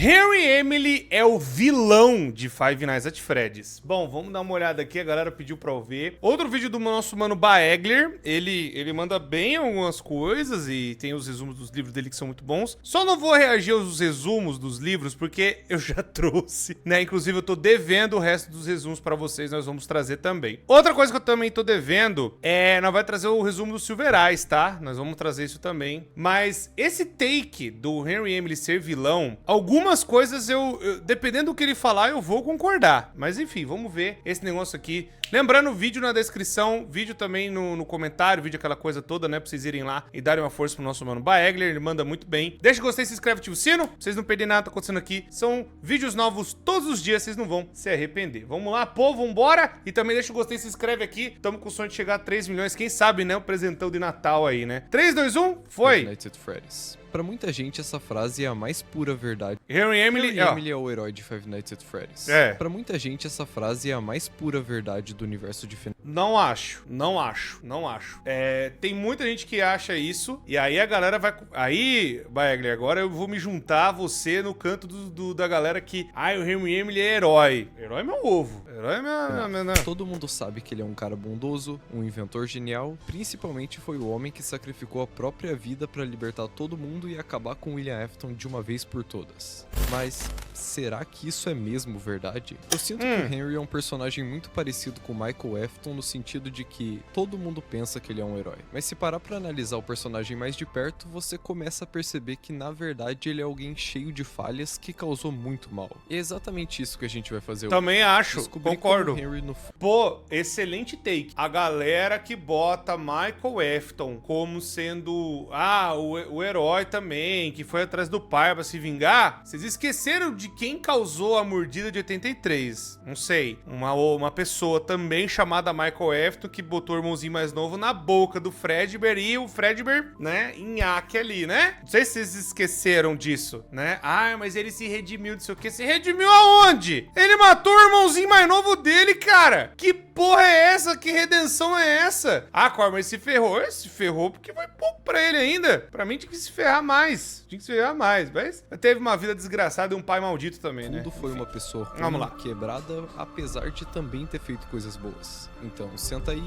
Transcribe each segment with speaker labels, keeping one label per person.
Speaker 1: Harry Emily é o vilão de Five Nights at Freddy's. Bom, vamos dar uma olhada aqui, a galera pediu pra eu ver. Outro vídeo do nosso mano Baegler, ele manda bem algumas coisas e tem os resumos dos livros dele que são muito bons. Só não vou reagir aos resumos dos livros porque eu já trouxe, né? Inclusive eu tô devendo o resto dos resumos pra vocês, nós vamos trazer também. Outra coisa que eu também tô devendo nós vai trazer o resumo do Silver Eyes, tá? Nós vamos trazer isso também. Mas esse take do Henry Emily ser vilão, algumas coisas dependendo do que ele falar, eu vou concordar. Mas enfim, vamos ver esse negócio aqui. Lembrando, vídeo na descrição, vídeo também no comentário, vídeo aquela coisa toda, né? Pra vocês irem lá e darem uma força pro nosso mano Baegler, ele manda muito bem. Deixa o gostei, se inscreve, ativa o sino, pra vocês não perderem nada que tá acontecendo aqui. São vídeos novos todos os dias, vocês não vão se arrepender. Vamos lá, povo, vambora! E também deixa o gostei, se inscreve aqui. Tamo com o sonho de chegar a 3 milhões, quem sabe, né? O presentão de Natal aí, né? 3, 2, 1, foi!
Speaker 2: Five Nights at Freddy's. Pra muita gente, essa frase é a mais pura verdade.
Speaker 1: Harry Emily,
Speaker 2: Harry Emily é o herói de Five Nights at Freddy's.
Speaker 1: É.
Speaker 2: Pra muita gente, essa frase é a mais pura verdade do universo de Final.
Speaker 1: Não acho. Tem muita gente que acha isso, e aí a galera vai... Aí, Baegler, agora eu vou me juntar a você no canto da galera que... o Henry Emily é herói. Herói é meu ovo. Herói é minha...
Speaker 2: Todo mundo sabe que ele é um cara bondoso, um inventor genial. Principalmente foi o homem que sacrificou a própria vida pra libertar todo mundo e acabar com William Afton de uma vez por todas. Mas será que isso é mesmo verdade? Eu sinto que o Henry é um personagem muito parecido com Michael Afton no sentido de que todo mundo pensa que ele é um herói. Mas se parar pra analisar o personagem mais de perto, você começa a perceber que na verdade ele é alguém cheio de falhas que causou muito mal. E é exatamente isso que a gente vai fazer hoje.
Speaker 1: Também acho,
Speaker 2: Descobrir
Speaker 1: concordo.
Speaker 2: como Henry no...
Speaker 1: Pô, excelente take. A galera que bota Michael Afton como sendo, o herói também, que foi atrás do pai pra se vingar, vocês esqueceram de quem causou a mordida de 83. Não sei, uma pessoa também chamada Michael Afton que botou o irmãozinho mais novo na boca do Fredbear e o Fredbear, né, nhaque ali, né? Não sei se vocês esqueceram disso, né? Mas ele se redimiu, não sei o que. Se redimiu aonde? Ele matou o irmãozinho mais novo dele, cara! Que porra é essa? Que redenção é essa? Corma, mas se ferrou. Ele se ferrou porque foi pouco pra ele ainda. Pra mim tinha que se ferrar mais. Mas teve uma vida desgraçada e um pai maldito também, né?
Speaker 2: Tudo foi uma pessoa ruim,
Speaker 1: Vamos lá.
Speaker 2: quebrada, apesar de também ter feito coisas boas. Então, senta aí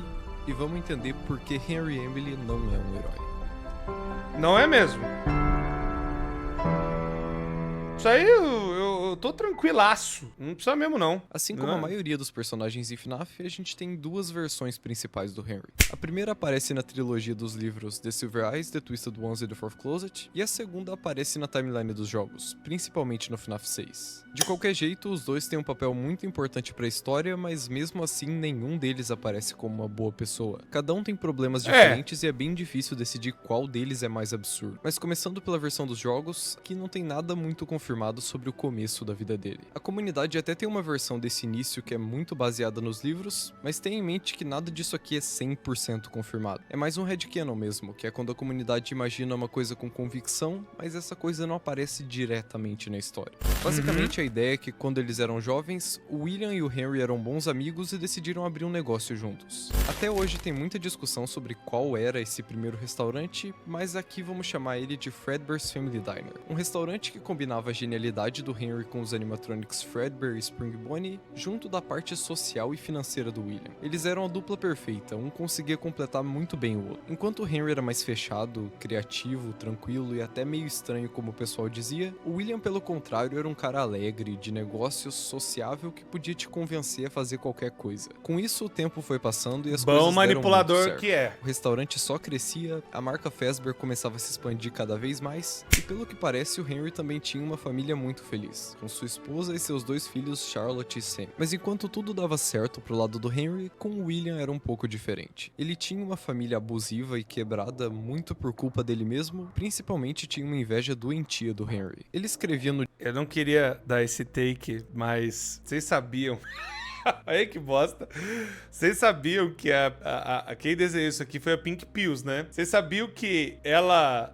Speaker 2: e vamos entender por que Henry Emily não é um herói.
Speaker 1: Não é mesmo? Isso aí eu tô tranquilaço. Não precisa mesmo, não.
Speaker 2: Assim como a maioria dos personagens em FNAF, a gente tem duas versões principais do Henry. A primeira aparece na trilogia dos livros The Silver Eyes, The Twisted Ones e The Fourth Closet, e a segunda aparece na timeline dos jogos, principalmente no FNAF 6. De qualquer jeito, os dois têm um papel muito importante pra história, mas mesmo assim nenhum deles aparece como uma boa pessoa. Cada um tem problemas diferentes e é bem difícil decidir qual deles é mais absurdo. Mas começando pela versão dos jogos, que não tem nada muito confirmado sobre o começo da vida dele. A comunidade até tem uma versão desse início que é muito baseada nos livros, mas tenha em mente que nada disso aqui é 100% confirmado. É mais um headcanon mesmo, que é quando a comunidade imagina uma coisa com convicção, mas essa coisa não aparece diretamente na história. Basicamente a ideia é que quando eles eram jovens, o William e o Henry eram bons amigos e decidiram abrir um negócio juntos. Até hoje tem muita discussão sobre qual era esse primeiro restaurante, mas aqui vamos chamar ele de Fredbear's Family Diner. Um restaurante que combinava a genialidade do Henry com os animatronics Fredbear e Spring Bonnie, junto da parte social e financeira do William. Eles eram a dupla perfeita, um conseguia completar muito bem o outro. Enquanto o Henry era mais fechado, criativo, tranquilo e até meio estranho como o pessoal dizia, o William pelo contrário era um cara alegre, de negócios, sociável que podia te convencer a fazer qualquer coisa. Com isso o tempo foi passando e as coisas deram
Speaker 1: manipulador
Speaker 2: muito certo.
Speaker 1: que é.
Speaker 2: O restaurante só crescia, a marca Fazbear começava a se expandir cada vez mais, e pelo que parece o Henry também tinha uma família muito feliz, com sua esposa e seus dois filhos Charlotte e Sam. Mas enquanto tudo dava certo pro lado do Henry, com o William era um pouco diferente. Ele tinha uma família abusiva e quebrada muito por culpa dele mesmo, principalmente tinha uma inveja doentia do Henry. Ele escrevia no...
Speaker 1: Eu não queria dar esse take, mas vocês sabiam Aí que bosta. Vocês sabiam que quem desenhou isso aqui foi a Pink Pills, né? Vocês sabiam que ela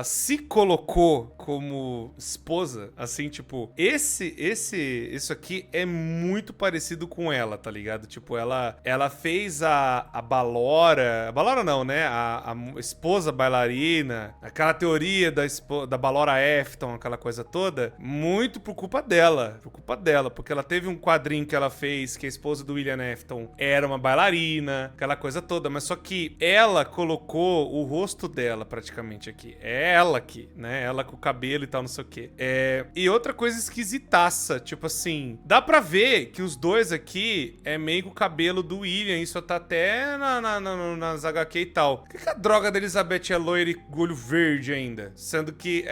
Speaker 1: se colocou como esposa? Assim, tipo, isso aqui é muito parecido com ela, tá ligado? Tipo, ela fez a Ballora não, né? A esposa bailarina, aquela teoria da Ballora Afton, aquela coisa toda, muito por culpa dela, porque ela teve um quadrinho que ela fez que a esposa do William Afton era uma bailarina, aquela coisa toda, mas só que ela colocou o rosto dela praticamente aqui. É ela aqui, né? Ela com o cabelo e tal, não sei o quê. E outra coisa esquisitaça, tipo assim, dá pra ver que os dois aqui é meio que o cabelo do William, isso tá até nas HQ e tal. Por que a droga da Elizabeth é loira e olho verde ainda? Sendo que,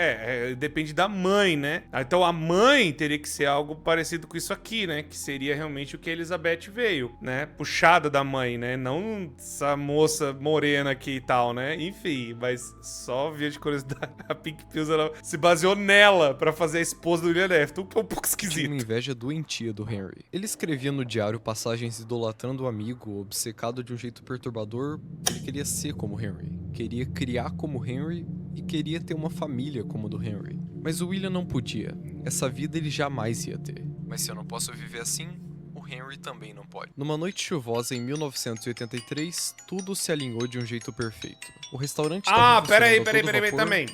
Speaker 1: depende da mãe, né? Então a mãe teria que ser algo parecido com isso aqui, né? Que seria realmente o que a Elizabeth veio, né? Puxada da mãe, né? Não essa moça morena aqui e tal, né? Enfim, mas só via de curiosidade. A Pink Pills, ela se baseou nela pra fazer a esposa do William Afton, que é um pouco esquisito.
Speaker 2: Tinha uma inveja doentia do Henry. Ele escrevia no diário passagens idolatrando o amigo, obcecado de um jeito perturbador. Ele queria ser como Henry, queria criar como Henry e queria ter uma família como a do Henry. Mas o William não podia. Essa vida ele jamais ia ter. Mas se eu não posso viver assim, o Henry também não pode. Numa noite chuvosa em 1983, tudo se alinhou de um jeito perfeito. O restaurante estava
Speaker 1: peraí também.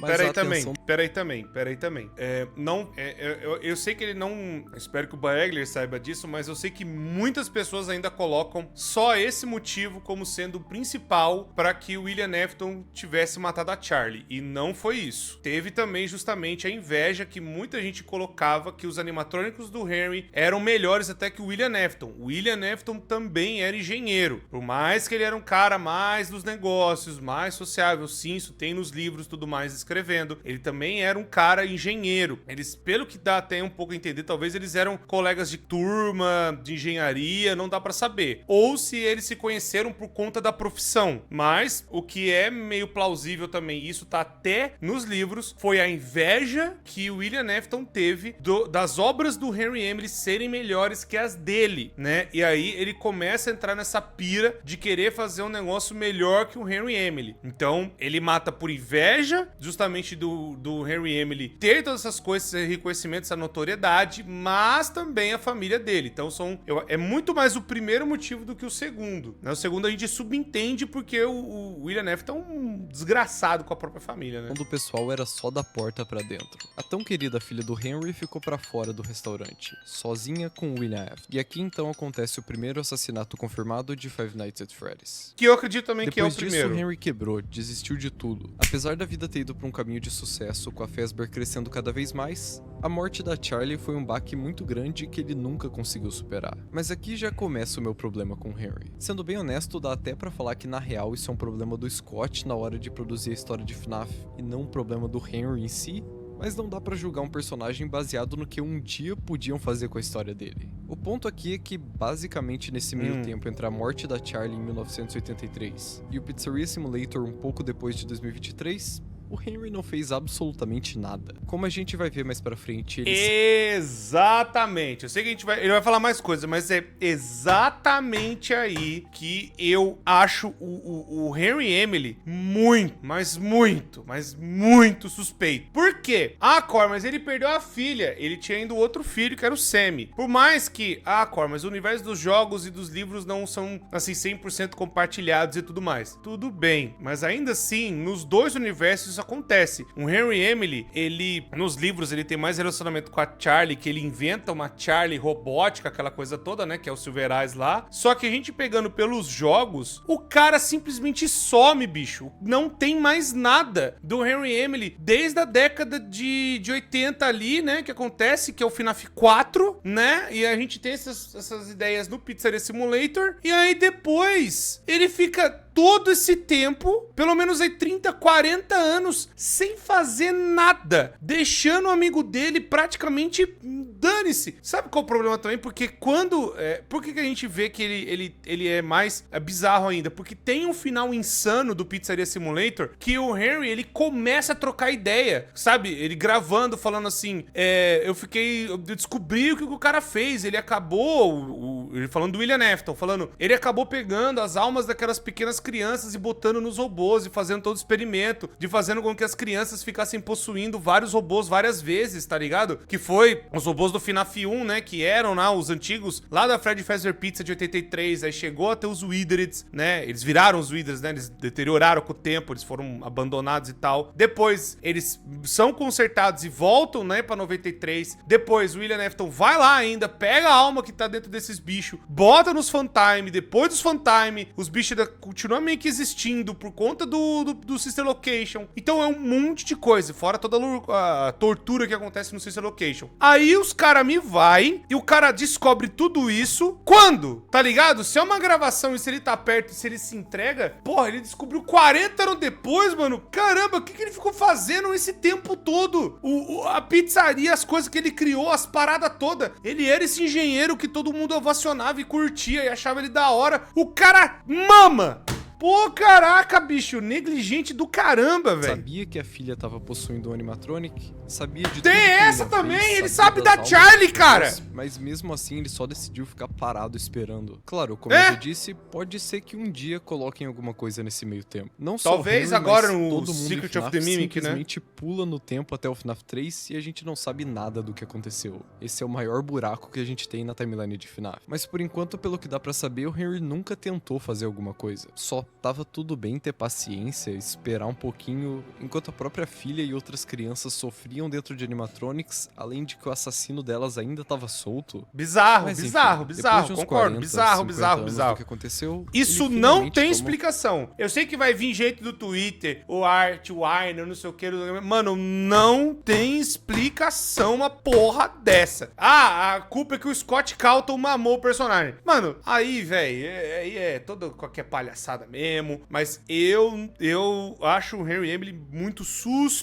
Speaker 1: Eu sei que ele não... Espero que o Baegler saiba disso, mas eu sei que muitas pessoas ainda colocam só esse motivo como sendo o principal para que o William Afton tivesse matado a Charlie. E não foi isso. Teve também justamente a inveja que muita gente colocava que os animatrônicos do Henry eram melhores até que o William Afton. O William Afton também era engenheiro. Por mais que ele era um cara mais dos negócios, mais sociável, sim, isso tem nos livros, tudo mais, escrevendo. Ele também era um cara engenheiro. Eles, pelo que dá até um pouco a entender, talvez eles eram colegas de turma, de engenharia, não dá pra saber. Ou se eles se conheceram por conta da profissão. Mas, o que é meio plausível também, isso tá até nos livros, foi a inveja que o William Afton teve das obras do Henry Emily serem melhores que as dele, né? E aí ele começa a entrar nessa pira de querer fazer um negócio melhor que o Henry Emily. Então, ele mata por inveja, justamente do Henry Emily ter todas essas coisas, esse reconhecimento, essa notoriedade, mas também a família dele. Então, é muito mais o primeiro motivo do que o segundo, né? O segundo a gente subentende porque o William Afton é um desgraçado com a própria família, né?
Speaker 2: Quando o pessoal era só da porta pra dentro. A tão querida filha do Henry ficou pra fora do restaurante, sozinha com o William Afton. E aqui então acontece o primeiro assassinato confirmado de Five Nights at Freddy's.
Speaker 1: Que eu acredito também que é o primeiro.
Speaker 2: Depois disso, o Henry quebrou, desistiu de tudo. Apesar da vida ter ido pra um caminho de sucesso, com a Fazbear crescendo cada vez mais, a morte da Charlie foi um baque muito grande que ele nunca conseguiu superar. Mas aqui já começa o meu problema com o Henry. Sendo bem honesto, dá até pra falar que na real isso é um problema do Scott na hora de produzir a história de FNAF, e não um problema do Henry em si. Mas não dá pra julgar um personagem baseado no que um dia podiam fazer com a história dele. O ponto aqui é que, basicamente nesse meio tempo entre a morte da Charlie em 1983 e o Pizzeria Simulator um pouco depois de 2023, o Henry não fez absolutamente nada. Como a gente vai ver mais pra frente, ele...
Speaker 1: Exatamente. Eu sei que ele vai falar mais coisas, mas é exatamente aí que eu acho o Henry Emily muito, mas muito suspeito. Por quê? Mas ele perdeu a filha. Ele tinha ainda outro filho, que era o Sammy. Por mais que, mas o universo dos jogos e dos livros não são, assim, 100% compartilhados e tudo mais. Tudo bem. Mas ainda assim, nos dois universos isso acontece. O Henry Emily, nos livros, ele tem mais relacionamento com a Charlie, que ele inventa uma Charlie robótica, aquela coisa toda, né? Que é o Silver Eyes lá. Só que a gente pegando pelos jogos, o cara simplesmente some, bicho. Não tem mais nada do Henry Emily desde a década de 80 ali, né? Que acontece, que é o FNAF 4, né? E a gente tem essas ideias no Pizzeria Simulator. E aí depois, ele fica todo esse tempo, pelo menos aí 30, 40 anos, sem fazer nada, deixando o amigo dele praticamente dane-se. Sabe qual é o problema também? Porque quando... por que a gente vê que ele é mais bizarro ainda? Porque tem um final insano do Pizzeria Simulator que o Henry, ele começa a trocar ideia, sabe? Ele gravando, falando assim, eu descobri o que o cara fez, ele acabou, ele falando do William Afton, falando, ele acabou pegando as almas daquelas pequenas crianças e botando nos robôs e fazendo todo o experimento, de fazendo com que as crianças ficassem possuindo vários robôs várias vezes, tá ligado? Que foi os robôs do FNAF 1, né, que eram lá os antigos, lá da Freddy Fazbear Pizza de 83, aí chegou até os Withers, né, eles viraram os Withers, né, eles deterioraram com o tempo, eles foram abandonados e tal. Depois, eles são consertados e voltam, né, pra 93. Depois, o William Afton vai lá ainda, pega a alma que tá dentro desses bichos, bota nos Funtime, depois dos Funtime, os bichos ainda continuam meio que existindo por conta do Sister Location. Então é um monte de coisa, fora toda a tortura que acontece no Sister Location. Aí os caras me vai e o cara descobre tudo isso. Quando? Tá ligado? Se é uma gravação e se ele tá perto e se ele se entrega, porra, ele descobriu 40 anos depois, mano. Caramba, o que ele ficou fazendo esse tempo todo? A pizzaria, as coisas que ele criou, as paradas todas. Ele era esse engenheiro que todo mundo ovacionava e curtia e achava ele da hora. O cara mama! Pô, caraca, bicho, negligente do caramba, velho.
Speaker 2: Sabia que a filha tava possuindo um animatronic, sabia de tudo.
Speaker 1: Tem essa
Speaker 2: ele
Speaker 1: também,
Speaker 2: fez,
Speaker 1: ele
Speaker 2: sabia
Speaker 1: sabe
Speaker 2: das
Speaker 1: da
Speaker 2: almas
Speaker 1: Charlie,
Speaker 2: das
Speaker 1: cara.
Speaker 2: pessoas, mas mesmo assim ele só decidiu ficar parado esperando. Claro, como eu disse, pode ser que um dia coloquem alguma coisa nesse meio tempo. Não só
Speaker 1: talvez
Speaker 2: Henry,
Speaker 1: agora
Speaker 2: mas
Speaker 1: no
Speaker 2: todo mundo
Speaker 1: Secret
Speaker 2: em
Speaker 1: of the
Speaker 2: FNAF
Speaker 1: Mimic, né?
Speaker 2: simplesmente pula no tempo até o FNAF 3 e a gente não sabe nada do que aconteceu. Esse é o maior buraco que a gente tem na timeline de FNAF. Mas por enquanto, pelo que dá pra saber, o Henry nunca tentou fazer alguma coisa. Só tava tudo bem ter paciência, esperar um pouquinho, enquanto a própria filha e outras crianças sofriam dentro de animatronics, além de que o assassino delas ainda tava solto.
Speaker 1: Bizarro,
Speaker 2: Mas, enfim,
Speaker 1: bizarro,
Speaker 2: depois
Speaker 1: bizarro,
Speaker 2: de uns
Speaker 1: concordo.
Speaker 2: 40,
Speaker 1: Bizarro,
Speaker 2: 50
Speaker 1: bizarro,
Speaker 2: anos
Speaker 1: bizarro.
Speaker 2: do que aconteceu,
Speaker 1: Isso
Speaker 2: ele
Speaker 1: não
Speaker 2: finalmente
Speaker 1: tem
Speaker 2: tomou-
Speaker 1: explicação. Eu sei que vai vir gente do Twitter, o Art, o Ainer, não sei o que. Mano, não tem explicação uma porra dessa. Ah, a culpa é que o Scott Calton mamou o personagem. Mano, aí, velho, aí é toda qualquer palhaçada mesmo. Mas eu acho o Henry Emily muito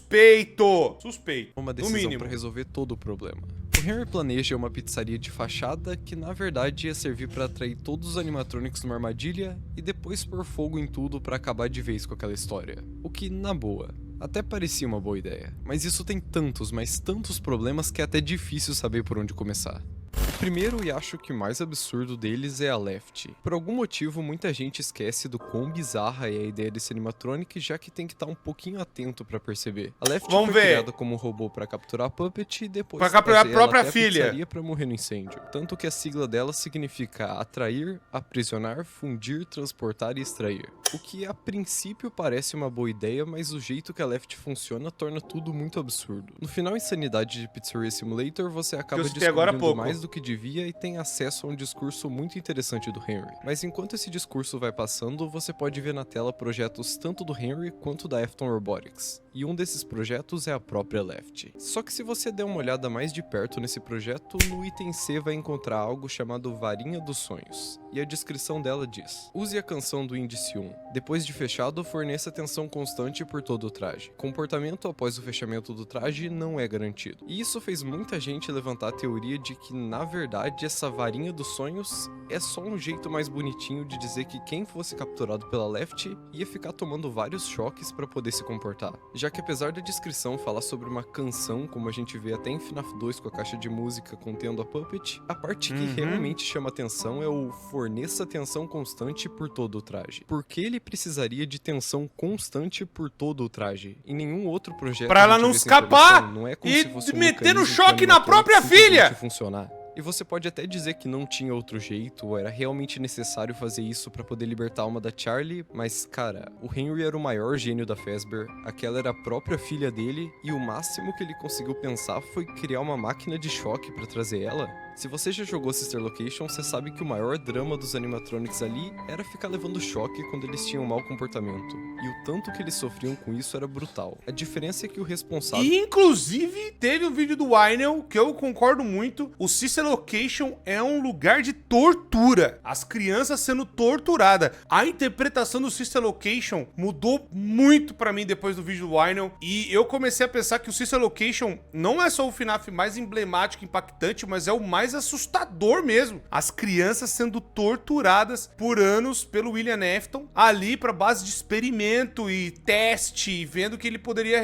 Speaker 1: suspeito. Suspeito,
Speaker 2: uma
Speaker 1: no
Speaker 2: decisão
Speaker 1: mínimo.
Speaker 2: pra resolver todo o problema. O Henry planeja uma pizzaria de fachada que na verdade ia servir pra atrair todos os animatronics numa armadilha e depois pôr fogo em tudo pra acabar de vez com aquela história. O que, na boa, até parecia uma boa ideia. Mas isso tem tantos, mas tantos problemas que é até difícil saber por onde começar. O primeiro e acho que mais absurdo deles é a Left. Por algum motivo, muita gente esquece do quão bizarra é a ideia desse animatronic, já que tem que estar um pouquinho atento pra perceber. A Left
Speaker 1: Vamos
Speaker 2: foi
Speaker 1: ver.
Speaker 2: criada como um robô pra capturar a Puppet e depois
Speaker 1: Pra capturar a
Speaker 2: trazer ela
Speaker 1: própria
Speaker 2: até
Speaker 1: filha.
Speaker 2: pizzaria pra morrer no incêndio. Tanto que a sigla dela significa atrair, aprisionar, fundir, transportar e extrair. O que a princípio parece uma boa ideia, mas o jeito que a Left funciona torna tudo muito absurdo. No final Insanidade de Pizzeria Simulator, você acaba
Speaker 1: eu citei agora há
Speaker 2: descobrindo
Speaker 1: pouco.
Speaker 2: mais do que devia e tem acesso a um discurso muito interessante do Henry. Mas enquanto esse discurso vai passando, você pode ver na tela projetos tanto do Henry quanto da Afton Robotics. E um desses projetos é a própria Left. Só que se você der uma olhada mais de perto nesse projeto, no item C vai encontrar algo chamado Varinha dos Sonhos. E a descrição dela diz: use a canção do índice 1. Depois de fechado, forneça tensão constante por todo o traje. Comportamento após o fechamento do traje não é garantido. E isso fez muita gente levantar a teoria de que, na verdade, essa varinha dos sonhos é só um jeito mais bonitinho de dizer que quem fosse capturado pela Left ia ficar tomando vários choques para poder se comportar. Já que apesar da descrição falar sobre uma canção, como a gente vê até em FNAF 2 com a caixa de música contendo a Puppet, a parte que realmente chama atenção é o forneça tensão constante por todo o traje. Por que ele precisaria de tensão constante por todo o traje? Em nenhum outro projeto
Speaker 1: Pra ela
Speaker 2: a gente
Speaker 1: não
Speaker 2: vê essa
Speaker 1: escapar
Speaker 2: introdução, não é como
Speaker 1: e
Speaker 2: se fosse um
Speaker 1: meter no
Speaker 2: mecanismo
Speaker 1: choque na
Speaker 2: que
Speaker 1: própria
Speaker 2: simplesmente
Speaker 1: filha!
Speaker 2: funcionar. E você pode até dizer que não tinha outro jeito, ou era realmente necessário fazer isso pra poder libertar a alma da Charlie, mas, cara, o Henry era o maior gênio da Fazbear, aquela era a própria filha dele, e o máximo que ele conseguiu pensar foi criar uma máquina de choque pra trazer ela. Se você já jogou Sister Location, você sabe que o maior drama dos animatronics ali era ficar levando choque quando eles tinham mau comportamento. E o tanto que eles sofriam com isso era brutal. A diferença é que o responsável...
Speaker 1: E, inclusive, teve um vídeo do Wynel que eu concordo muito. O Sister Location é um lugar de tortura. As crianças sendo torturadas. A interpretação do Sister Location mudou muito pra mim depois do vídeo do Wynel. E eu comecei a pensar que o Sister Location não é só o FNAF mais emblemático, impactante, mas é o mais assustador mesmo. As crianças sendo torturadas por anos pelo William Afton, ali pra base de experimento e teste, vendo que ele poderia,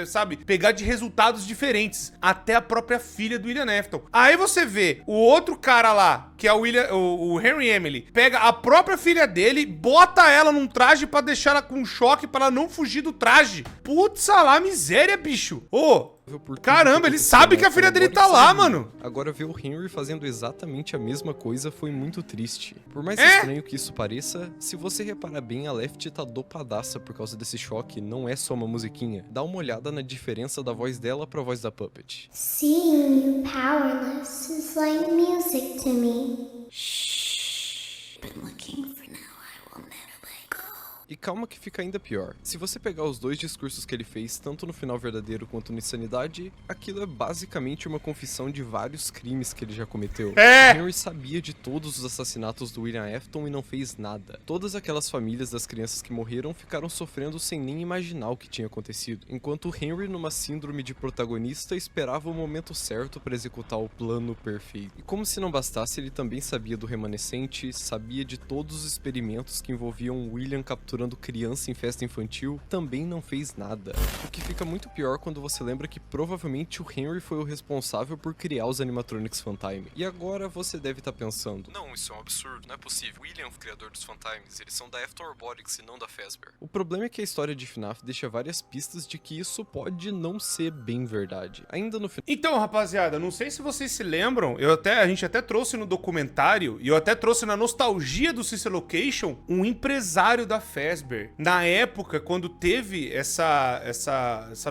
Speaker 1: sabe, pegar de resultados diferentes. Até a própria filha do William Afton. Aí você vê o outro cara lá, que é o Henry Emily, pega a própria filha dele, bota ela num traje pra deixar ela com choque, pra ela não fugir do traje. Putz, lá, miséria, bicho. Ô, caramba, ele sabe que a filha dele tá lá, mano.
Speaker 2: Agora ver o Henry fazendo exatamente a mesma coisa foi muito triste. Por mais estranho que isso pareça, se você reparar bem, a Left tá dopadaça por causa desse choque, não é só uma musiquinha. Dá uma olhada na diferença da voz dela pra voz da Puppet.
Speaker 3: Seeing you powerless is like music to me. Shh. Been looking for now. I will never let go.
Speaker 2: E calma que fica ainda pior. Se você pegar os dois discursos que ele fez, tanto no Final Verdadeiro quanto no Insanidade, aquilo é basicamente uma confissão de vários crimes que ele já cometeu. Henry sabia de todos os assassinatos do William Afton e não fez nada. Todas aquelas famílias das crianças que morreram ficaram sofrendo sem nem imaginar o que tinha acontecido, enquanto Henry, numa síndrome de protagonista, esperava o momento certo para executar o plano perfeito. E como se não bastasse, ele também sabia do remanescente, sabia de todos os experimentos que envolviam William capturando criança em festa infantil, também não fez nada. O que fica muito pior quando você lembra que provavelmente o Henry foi o responsável por criar os animatronics Funtime. E agora você deve estar pensando, não, isso é um absurdo, não é possível. William é o criador dos Funtimes, eles são da Afton Robotics e não da Fazbear. O problema é que a história de FNAF deixa várias pistas de que isso pode não ser bem verdade. Ainda no final...
Speaker 1: Então, rapaziada, não sei se vocês se lembram, a gente até trouxe no documentário, e eu até trouxe na nostalgia do Sister Location, um empresário da Fazbear. Na época, quando teve essa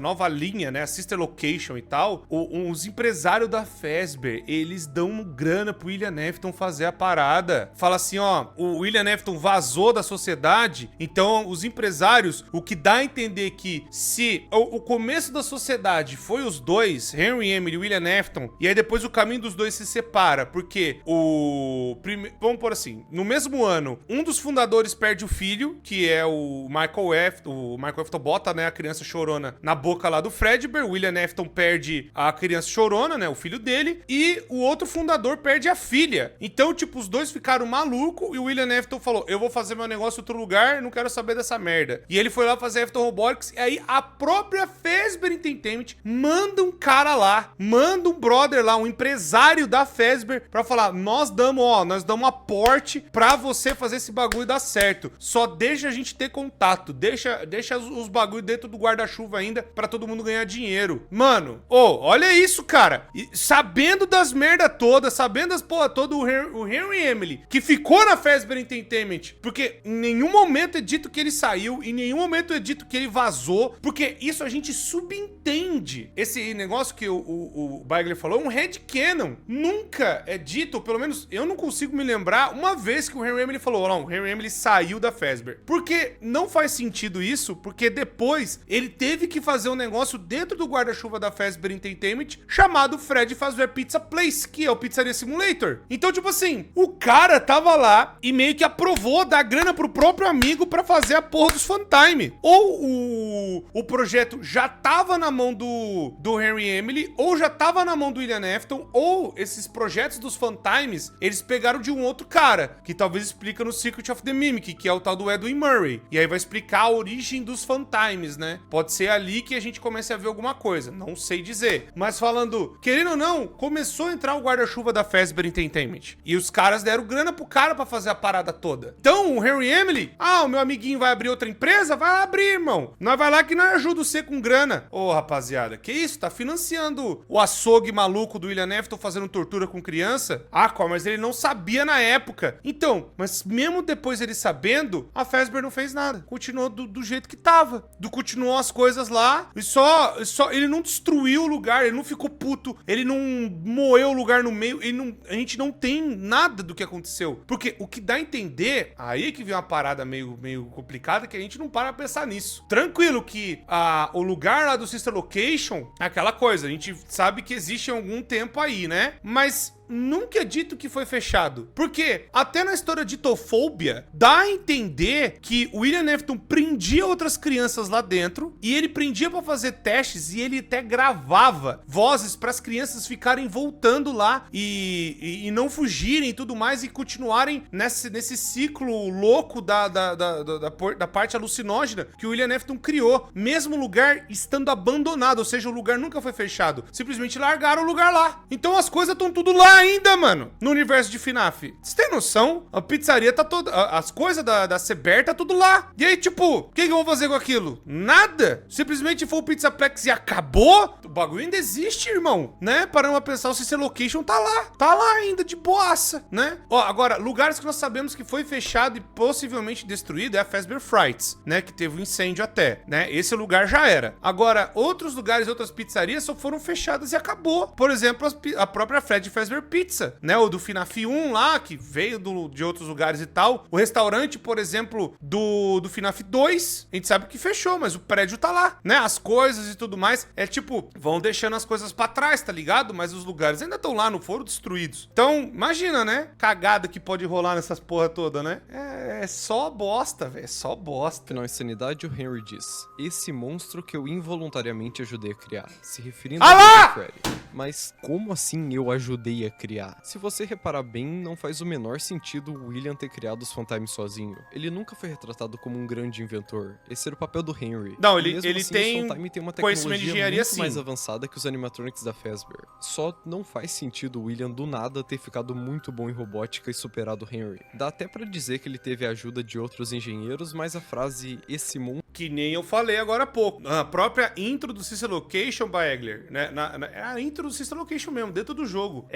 Speaker 1: nova linha, né, a Sister Location e tal, os empresários da Fazbear, eles dão grana pro William Afton fazer a parada. Fala assim, ó, o William Afton vazou da sociedade, então os empresários, o que dá a entender que se o começo da sociedade foi os dois, Henry Emily e William Afton, e aí depois o caminho dos dois se separa, porque vamos por assim, no mesmo ano, um dos fundadores perde o filho, que é o Michael Afton bota, né, a criança chorona na boca lá do Fredbear, o William Afton perde a criança chorona, né, o filho dele, e o outro fundador perde a filha. Então, tipo, os dois ficaram malucos e o William Afton falou, eu vou fazer meu negócio em outro lugar, não quero saber dessa merda. E ele foi lá fazer Afton Robotics, e aí a própria Fazbear Entertainment manda um cara lá, manda um brother lá, um empresário da Fazbear, pra falar, nós damos aporte pra você fazer esse bagulho dar certo. Só deixa a gente ter contato, deixa os bagulho dentro do guarda-chuva ainda pra todo mundo ganhar dinheiro. Mano, olha isso, cara. E, sabendo das merda todas, sabendo das porra toda, o Henry Emily, que ficou na Fazbear Entertainment, porque em nenhum momento é dito que ele saiu, em nenhum momento é dito que ele vazou, porque isso a gente subentende. Esse negócio que o Baegler falou é um headcanon. Nunca é dito, ou pelo menos eu não consigo me lembrar uma vez que o Henry Emily falou, não, o Henry Emily saiu da Fazbear. Porque não faz sentido isso, porque depois ele teve que fazer um negócio dentro do guarda-chuva da Fazbear Entertainment chamado Fred Fazbear Pizza Place, que é o Pizzaria Simulator. Então, tipo assim, o cara tava lá e meio que aprovou dar grana pro próprio amigo pra fazer a porra dos Funtime. Ou o projeto já tava na mão do Henry Emily, ou já tava na mão do William Afton, ou esses projetos dos Funtimes, eles pegaram de um outro cara, que talvez explica no Secret of the Mimic, que é o tal do Edwin Murray. E aí vai explicar a origem dos Funtimes, né? Pode ser ali que a gente comece a ver alguma coisa, não sei dizer. Mas falando, querendo ou não, começou a entrar o guarda-chuva da Fazbear Entertainment. E os caras deram grana pro cara pra fazer a parada toda. Então, o Henry Emily, o meu amiguinho vai abrir outra empresa? Vai abrir, irmão. Nós vai lá que nós ajuda você com grana. Ô, rapaziada, que isso? Tá financiando o açougue maluco do William Afton fazendo tortura com criança? Mas ele não sabia na época. Então, mas mesmo depois ele sabendo, a Fazbear Fazbear não fez nada. Continuou do jeito que tava. Continuou as coisas lá e só ele não destruiu o lugar, ele não ficou puto, ele não moeu o lugar no meio, a gente não tem nada do que aconteceu. Porque o que dá a entender, aí que vem uma parada meio complicada, que a gente não para pra pensar nisso. Tranquilo que o lugar lá do Sister Location é aquela coisa, a gente sabe que existe há algum tempo aí, né? Mas nunca é dito que foi fechado. Porque até na história de Tofobia, dá a entender que o William Afton prendia outras crianças lá dentro, e ele prendia pra fazer testes, e ele até gravava vozes para as crianças ficarem voltando lá e não fugirem e tudo mais, e continuarem nesse ciclo louco da parte alucinógena que o William Afton criou, mesmo o lugar estando abandonado, ou seja, o lugar nunca foi fechado. Simplesmente largaram o lugar lá. Então as coisas estão tudo lá ainda, mano, no universo de FNAF. Você tem noção? A pizzaria tá toda... As coisas da Ceber tá tudo lá. E aí, tipo, o que eu vou fazer com aquilo? Nada. Simplesmente foi o Pizzaplex e acabou? O bagulho ainda existe, irmão, né? Parando a pensar, o CC Location tá lá. Tá lá ainda, de boaça, né? Ó, agora, lugares que nós sabemos que foi fechado e possivelmente destruído é a Fazbear Frights, né? Que teve um incêndio até, né? Esse lugar já era. Agora, outros lugares, outras pizzarias só foram fechadas e acabou. Por exemplo, a própria Fred Fazbear Pizza, né? O do FNAF 1 lá, que veio de outros lugares e tal. O restaurante, por exemplo, do FNAF 2, a gente sabe que fechou, mas o prédio tá lá, né? As coisas e tudo mais. É tipo, vão deixando as coisas pra trás, tá ligado? Mas os lugares ainda estão lá, não foram destruídos. Então, imagina, né? Cagada que pode rolar nessas porra toda, né? É só bosta, velho. É só bosta.
Speaker 2: Final insanidade, o Henry diz: esse monstro que eu involuntariamente ajudei a criar. Se referindo
Speaker 1: a
Speaker 2: Freddy. Mas como assim eu ajudei a criar? Se você reparar bem, não faz o menor sentido o William ter criado os Funtime sozinho. Ele nunca foi retratado como um grande inventor. Esse era o papel do Henry.
Speaker 1: Não,
Speaker 2: ele
Speaker 1: assim,
Speaker 2: tem uma
Speaker 1: conhecimento de engenharia,
Speaker 2: muito mais avançada que os animatronics da Fazbear. Só não faz sentido o William do nada ter ficado muito bom em robótica e superado o Henry. Dá até pra dizer que ele teve a ajuda de outros engenheiros, mas a frase esse mundo,
Speaker 1: que nem eu falei agora há pouco. A própria intro do Sister Location, Baegler, né? É a intro do Sister Location mesmo, dentro do jogo.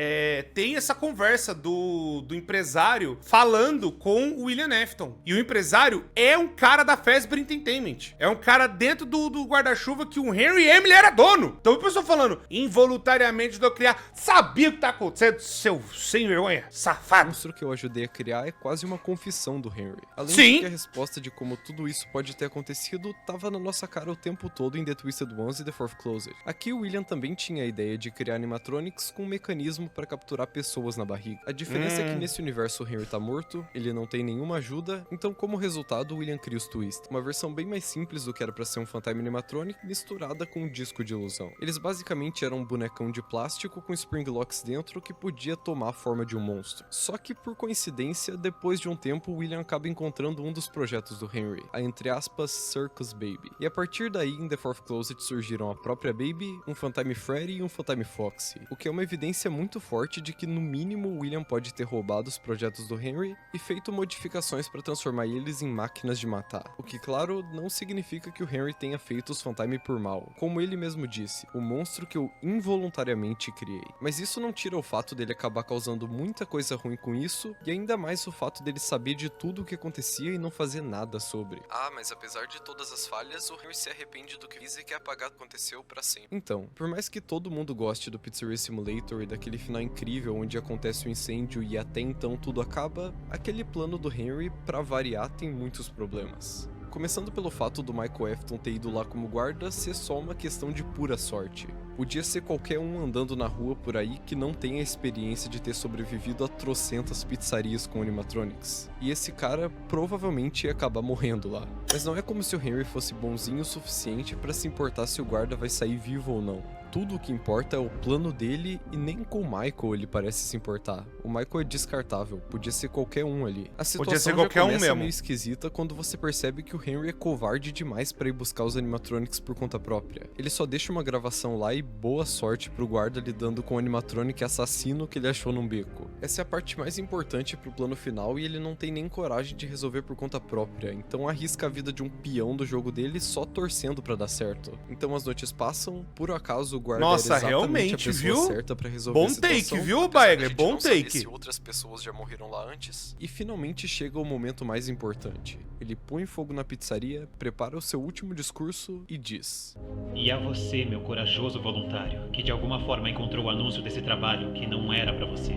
Speaker 1: Tem essa conversa do empresário falando com o William Afton. E o empresário é um cara da Fazbear Entertainment. É um cara dentro do guarda-chuva que o Henry Emily era dono. Então o pessoal falando, involuntariamente do criar, sabia o que tá acontecendo, seu sem vergonha, safado.
Speaker 2: O monstro que eu ajudei a criar é quase uma confissão do Henry. Além
Speaker 1: Sim.
Speaker 2: de que a resposta de como tudo isso pode ter acontecido tava na nossa cara o tempo todo em The Twisted Ones e The Fourth Closet. Aqui o William também tinha a ideia de criar animatronics com um mecanismo para capturar pessoas na barriga. A diferença é que nesse universo o Henry tá morto, ele não tem nenhuma ajuda, então como resultado o William cria os Twist, uma versão bem mais simples do que era para ser um Funtime animatronic misturada com um disco de ilusão. Eles basicamente eram um bonecão de plástico com spring locks dentro que podia tomar a forma de um monstro. Só que por coincidência, depois de um tempo o William acaba encontrando um dos projetos do Henry, a entre aspas Circus Baby. E a partir daí, em The Fourth Closet surgiram a própria Baby, um Funtime Freddy e um Funtime Foxy, o que é uma evidência muito forte de que no mínimo o William pode ter roubado os projetos do Henry e feito modificações para transformar eles em máquinas de matar. O que, claro, não significa que o Henry tenha feito os Funtime por mal. Como ele mesmo disse, o monstro que eu involuntariamente criei. Mas isso não tira o fato dele acabar causando muita coisa ruim com isso, e ainda mais o fato dele saber de tudo o que acontecia e não fazer nada sobre. Ah, mas apesar de todas as falhas, o Henry se arrepende do que fez e quer apagar o que aconteceu pra sempre. Então, por mais que todo mundo goste do Pizzeria Simulator e daquele final incrível onde acontece o incêndio e até então tudo acaba, aquele plano do Henry, pra variar, tem muitos problemas. Começando pelo fato do Michael Afton ter ido lá como guarda ser só uma questão de pura sorte. Podia ser qualquer um andando na rua por aí que não tenha a experiência de ter sobrevivido a trocentas pizzarias com animatronics. E esse cara provavelmente ia acabar morrendo lá. Mas não é como se o Henry fosse bonzinho o suficiente pra se importar se o guarda vai sair vivo ou não. Tudo o que importa é o plano dele e nem com o Michael ele parece se importar. O Michael é descartável, podia ser qualquer um ali. A situação
Speaker 1: podia ser qualquer
Speaker 2: já começa
Speaker 1: um mesmo.
Speaker 2: meio esquisita quando você percebe que o Henry é covarde demais pra ir buscar os animatronics por conta própria. Ele só deixa uma gravação lá e boa sorte pro guarda lidando com o animatronic assassino que ele achou num beco. Essa é a parte mais importante pro plano final e ele não tem nem coragem de resolver por conta própria, então arrisca a vida de um peão do jogo dele só torcendo pra dar certo. Então as noites passam, por acaso o guarda
Speaker 1: Nossa,
Speaker 2: era exatamente
Speaker 1: realmente,
Speaker 2: a pessoa
Speaker 1: viu?
Speaker 2: certa pra resolver
Speaker 1: Bom
Speaker 2: a situação.
Speaker 1: take, viu,
Speaker 2: apesar da
Speaker 1: Baegler?
Speaker 2: gente
Speaker 1: Bom
Speaker 2: não saber
Speaker 1: take.
Speaker 2: se outras pessoas já morreram lá antes. E finalmente chega o momento mais importante. Ele põe fogo na pizzaria, prepara o seu último discurso e diz:
Speaker 4: E a você, meu corajoso voluntário, que de alguma forma encontrou o anúncio desse trabalho que não era pra você.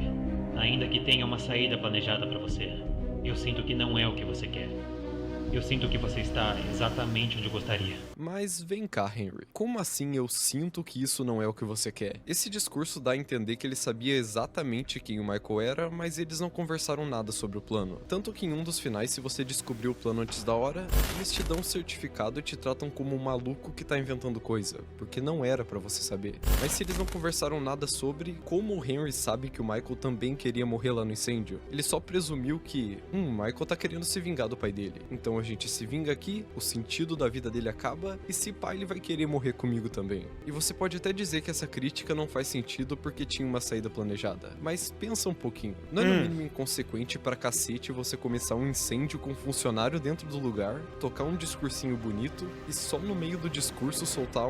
Speaker 4: Ainda que tenha uma saída planejada pra você, eu sinto que não é o que você quer. Eu sinto que você está exatamente onde eu gostaria.
Speaker 2: Mas vem cá, Henry. Como assim eu sinto que isso não é o que você quer? Esse discurso dá a entender que ele sabia exatamente quem o Michael era, mas eles não conversaram nada sobre o plano. Tanto que em um dos finais, se você descobriu o plano antes da hora, eles te dão um certificado e te tratam como um maluco que tá inventando coisa, porque não era pra você saber. Mas se eles não conversaram nada sobre, como o Henry sabe que o Michael também queria morrer lá no incêndio? Ele só presumiu que, Michael tá querendo se vingar do pai dele. Então a gente se vinga aqui, o sentido da vida dele acaba, e se pá, ele vai querer morrer comigo também. E você pode até dizer que essa crítica não faz sentido porque tinha uma saída planejada. Mas pensa um pouquinho. Não é no mínimo inconsequente pra cacete você começar um incêndio com um funcionário dentro do lugar, tocar um discursinho bonito e só no meio do discurso soltar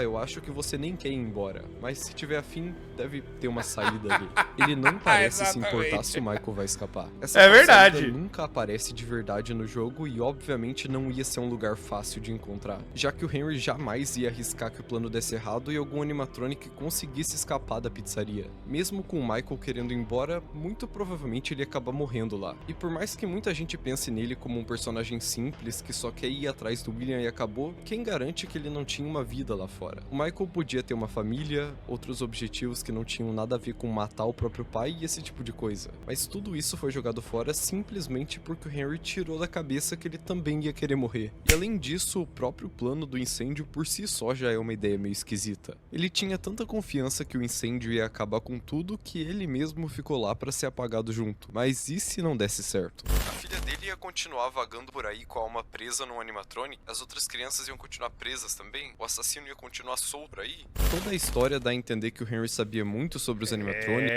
Speaker 2: eu acho que você nem quer ir embora, mas se tiver afim, deve ter uma saída ali. Ele não parece se importar se o Michael vai escapar. Essa
Speaker 1: É verdade.
Speaker 2: saída nunca aparece de verdade no jogo e obviamente não ia ser um lugar fácil de encontrar, já que o Henry jamais ia arriscar que o plano desse errado e algum animatronic conseguisse escapar da pizzaria. Mesmo com o Michael querendo ir embora, muito provavelmente ele ia acabar morrendo lá. E por mais que muita gente pense nele como um personagem simples que só quer ir atrás do William e acabou, quem garante que ele não tinha uma vida lá fora? O Michael podia ter uma família, outros objetivos que não tinham nada a ver com matar o próprio pai e esse tipo de coisa. Mas tudo isso foi jogado fora simplesmente porque o Henry tirou da cabeça que ele também ia querer morrer. E além disso, o próprio plano do incêndio por si só já é uma ideia meio esquisita. Ele tinha tanta confiança que o incêndio ia acabar com tudo que ele mesmo ficou lá pra ser apagado junto. Mas e se não desse certo? A filha dele ia continuar vagando por aí com a alma presa num animatronic? As outras crianças iam continuar presas também? O assassino ia continuar solto por aí? Toda a história dá a entender que o Henry sabia muito sobre os animatronics.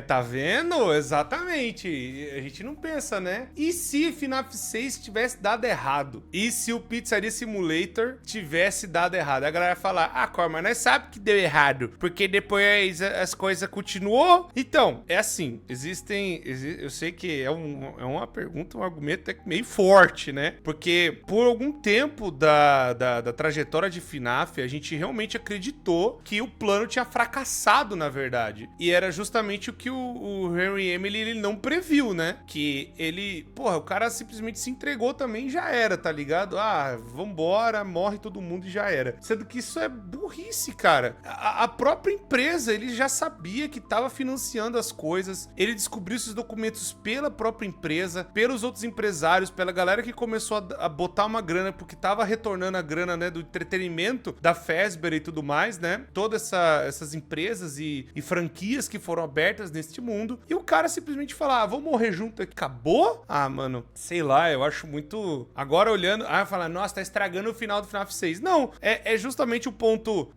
Speaker 1: Tá vendo? Exatamente. A gente não pensa, né? E se FNAF 6 tivesse dado errado? E se o Pizzaria Simulator tivesse dado errado? A galera ia falar, Cor, mas nós sabemos que deu errado, porque depois as coisas continuou. Então, é assim, eu sei que é uma pergunta, um argumento até meio forte, né? Porque por algum tempo da trajetória de FNAF, a gente realmente acreditou que o plano tinha fracassado, na verdade. E era justamente o que o Henry Emily ele não previu, né? Que ele, o cara simplesmente se entregou também e já era, tá ligado? Vambora, morre todo mundo e já era. Sendo que isso é burrice, cara. A própria empresa, ele já sabia que tava financiando as coisas, ele descobriu esses documentos pela própria empresa, pelos outros empresários, pela galera que começou a botar uma grana, porque tava retornando a grana, né, do entretenimento da Fazbear e tudo mais, né? Todas essas empresas e franquias que foram abertas neste mundo. E o cara simplesmente fala, vou morrer junto aqui. Acabou? Mano, sei lá, eu acho muito... Agora olhando, falar, nossa, tá estragando o final do FNAF 6. Não, é justamente o ponto,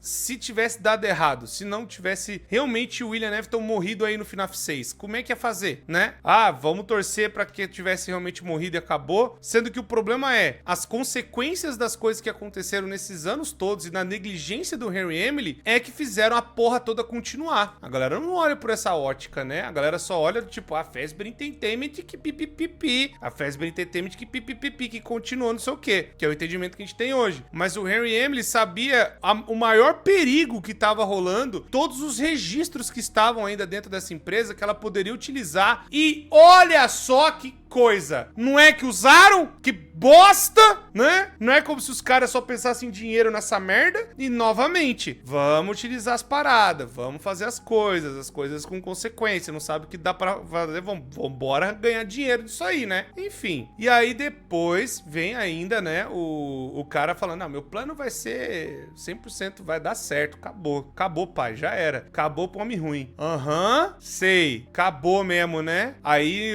Speaker 1: se tivesse dado errado, se não tivesse realmente o William Afton morrido aí no FNAF 6, como é que ia fazer, né? Vamos torcer pra que tivesse realmente morrido e acabou, sendo que o problema é as consequências das coisas que aconteceram nesses anos todos e na negligência do Henry Emily é que fizeram a porra toda continuar. A galera não olha por essa ótica, né? A galera só olha tipo, a Fazbear Entertainment que pipipipi, a Fazbear Entertainment que pipipipi, que continuou não sei o quê, que é o entendimento que a gente tem hoje. Mas o Henry Emily sabia o maior perigo que tava rolando, todos os registros que estavam ainda dentro dessa empresa que ela poderia utilizar e olha só que coisa, não é que usaram? Que bosta, né? Não é como se os caras só pensassem em dinheiro nessa merda. E novamente, vamos utilizar as paradas, vamos fazer as coisas com consequência, não sabe o que dá pra fazer, vambora ganhar dinheiro disso aí, né? Enfim, e aí depois vem ainda, né, o cara falando, não, meu plano vai ser 100%, vai dar certo, acabou pai, já era, acabou pro homem ruim. Sei, acabou mesmo, né? Aí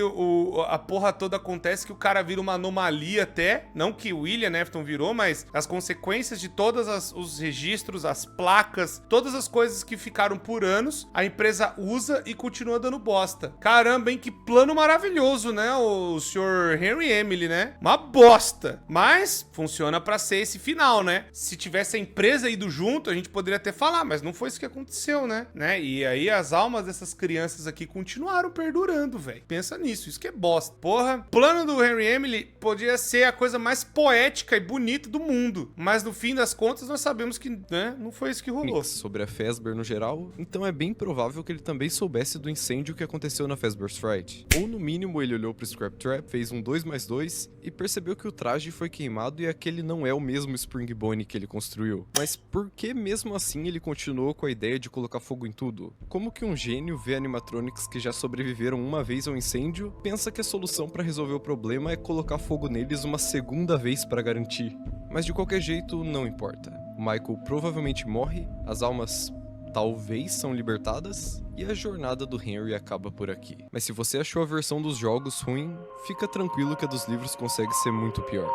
Speaker 1: a porra porra toda acontece, que o cara vira uma anomalia até, não que o William Afton virou, mas as consequências de todos os registros, as placas, todas as coisas que ficaram por anos, a empresa usa e continua dando bosta. Caramba, hein, que plano maravilhoso, né, o Sr. Henry Emily, né? Uma bosta, mas funciona pra ser esse final, né? Se tivesse a empresa ido junto, a gente poderia até falar, mas não foi isso que aconteceu, né? E aí as almas dessas crianças aqui continuaram perdurando, velho. Pensa nisso, isso que é bosta. Porra, o plano do Henry Emily podia ser a coisa mais poética e bonita do mundo, mas no fim das contas nós sabemos que, né, não foi isso que rolou.
Speaker 2: Sobre a Fazbear no geral, então é bem provável que ele também soubesse do incêndio que aconteceu na Fazbear's Fright. Ou no mínimo ele olhou pro Scrap Trap, fez um 2+2 e percebeu que o traje foi queimado e aquele não é o mesmo Springbone que ele construiu. Mas por que mesmo assim ele continuou com a ideia de colocar fogo em tudo? Como que um gênio vê animatronics que já sobreviveram uma vez ao incêndio, pensa que a solução para resolver o problema é colocar fogo neles uma segunda vez para garantir? Mas de qualquer jeito, não importa. O Michael provavelmente morre, as almas talvez são libertadas e a jornada do Henry acaba por aqui. Mas se você achou a versão dos jogos ruim, fica tranquilo que a dos livros consegue ser muito pior.